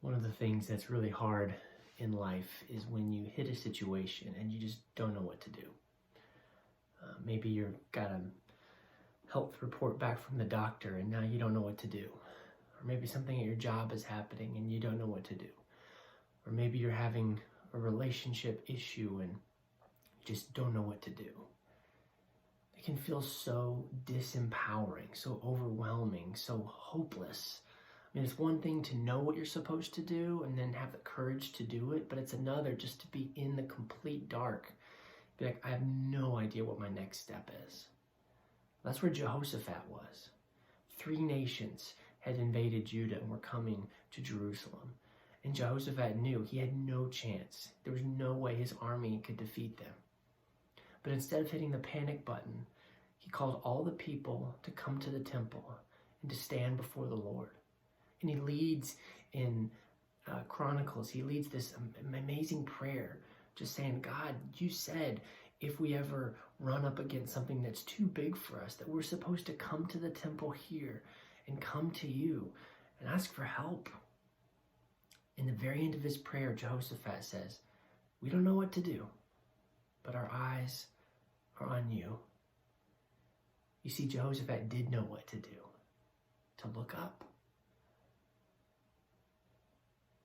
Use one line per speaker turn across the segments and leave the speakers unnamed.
One of the things that's really hard in life is when you hit a situation and you just don't know what to do. Maybe you've got a health report back from the doctor and now you don't know what to do. Or maybe something at your job is happening and you don't know what to do. Or maybe you're having a relationship issue and you just don't know what to do. It can feel so disempowering, so overwhelming, so hopeless. I mean, it's one thing to know what you're supposed to do and then have the courage to do it, but it's another just to be in the complete dark. Be like, I have no idea what my next step is. That's where Jehoshaphat was. 3 nations had invaded Judah and were coming to Jerusalem. And Jehoshaphat knew he had no chance. There was no way his army could defeat them. But instead of hitting the panic button, he called all the people to come to the temple and to stand before the Lord. And he leads in Chronicles, he leads this amazing prayer, just saying, God, you said if we ever run up against something that's too big for us, that we're supposed to come to the temple here and come to you and ask for help. In the very end of his prayer, Jehoshaphat says, we don't know what to do, but our eyes are on you. You see, Jehoshaphat did know what to do, to look up.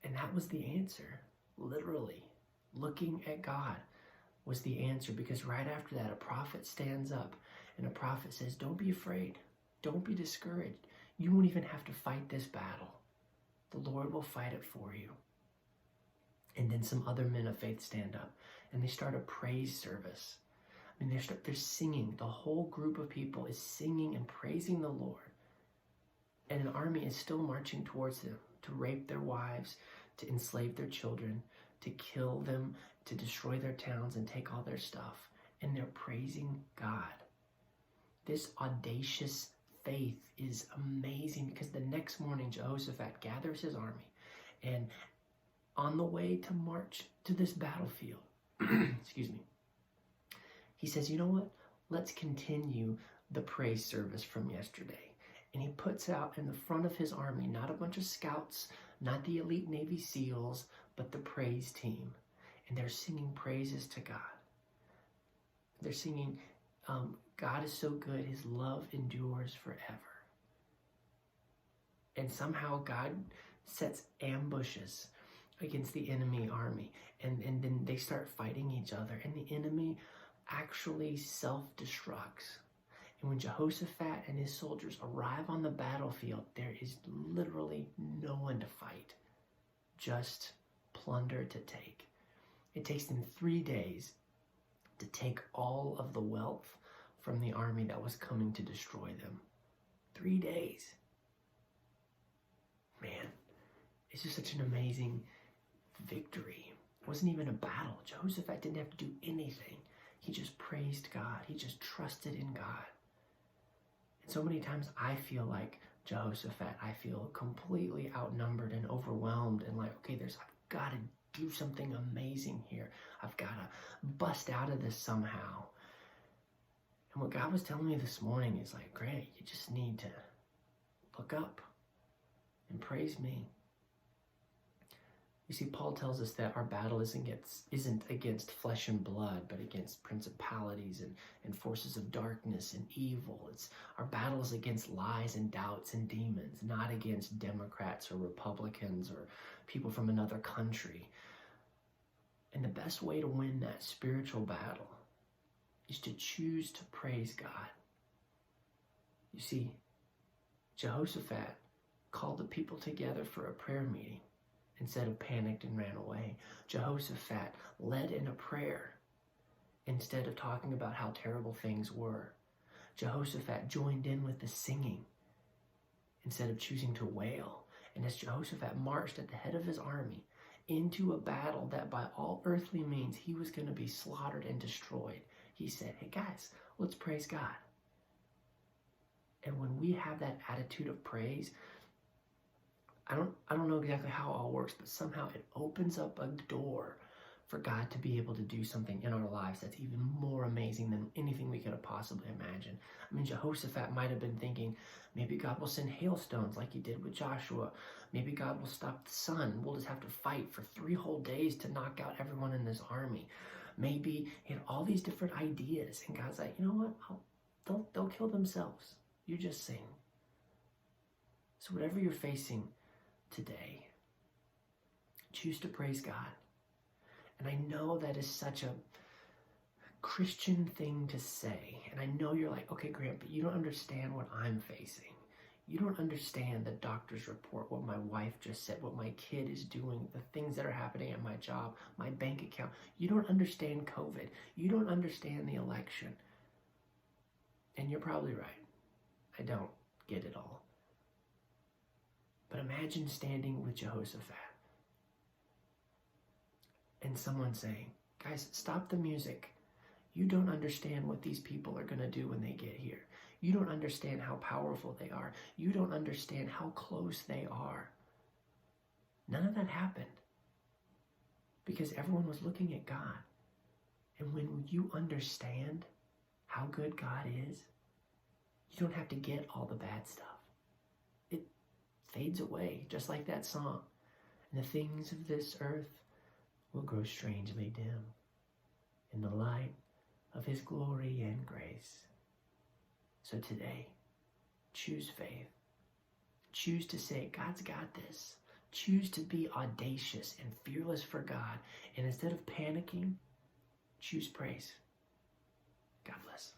And that was the answer, literally. Looking at God was the answer, because right after that, a prophet stands up and a prophet says, don't be afraid. Don't be discouraged. You won't even have to fight this battle. The Lord will fight it for you. And then some other men of faith stand up and they start a praise service. I mean, they're singing. The whole group of people is singing and praising the Lord. And an army is still marching towards them to rape their wives, to enslave their children, to kill them, to destroy their towns and take all their stuff. And they're praising God. This audacious faith is amazing, because the next morning Jehoshaphat gathers his army, and on the way to march to this battlefield, excuse me, he says, you know what? Let's continue the praise service from yesterday. And he puts out in the front of his army, not a bunch of scouts, not the elite Navy SEALs, but the praise team. And they're singing praises to God. They're singing, God is so good, his love endures forever. And somehow God sets ambushes against the enemy army. And then they start fighting each other. And the enemy actually self-destructs. And when Jehoshaphat and his soldiers arrive on the battlefield, there is literally no one to fight, just plunder to take. It takes them 3 days to take all of the wealth from the army that was coming to destroy them. 3 days. Man, it's just such an amazing victory. It wasn't even a battle. Jehoshaphat didn't have to do anything. He just praised God. He just trusted in God. And so many times I feel like Jehoshaphat. I feel completely outnumbered and overwhelmed and like, okay, I've got to do something amazing here. I've got to bust out of this somehow. And what God was telling me this morning is like, Grant, you just need to look up and praise me. You see, Paul tells us that our battle isn't against flesh and blood, but against principalities and forces of darkness and evil. Our battle is against lies and doubts and demons, not against Democrats or Republicans or people from another country. And the best way to win that spiritual battle is to choose to praise God. You see, Jehoshaphat called the people together for a prayer meeting instead of panicked and ran away. Jehoshaphat led in a prayer instead of talking about how terrible things were. Jehoshaphat joined in with the singing instead of choosing to wail. And as Jehoshaphat marched at the head of his army into a battle that by all earthly means he was going to be slaughtered and destroyed, he said, hey guys, let's praise God. And when we have that attitude of praise, I don't know exactly how it all works, but somehow it opens up a door for God to be able to do something in our lives that's even more amazing than anything we could have possibly imagined. I mean, Jehoshaphat might have been thinking, maybe God will send hailstones like he did with Joshua. Maybe God will stop the sun. We'll just have to fight for 3 whole days to knock out everyone in this army. Maybe he had all these different ideas. And God's like, you know what? They'll kill themselves. You just sing. So whatever you're facing today, choose to praise God. And I know that is such a Christian thing to say. And I know you're like, okay, Grant, but you don't understand what I'm facing. You don't understand the doctor's report, what my wife just said, what my kid is doing, the things that are happening at my job, my bank account. You don't understand COVID. You don't understand the election. And you're probably right. I don't get it all. But imagine standing with Jehoshaphat and someone saying, guys, stop the music. You don't understand what these people are going to do when they get here. You don't understand how powerful they are. You don't understand how close they are. None of that happened because everyone was looking at God. And when you understand how good God is, you don't have to get all the bad stuff. It fades away, just like that song. And the things of this earth will grow strangely dim in the light of his glory and grace. So today, choose faith. Choose to say, God's got this. Choose to be audacious and fearless for God. And instead of panicking, choose praise. God bless.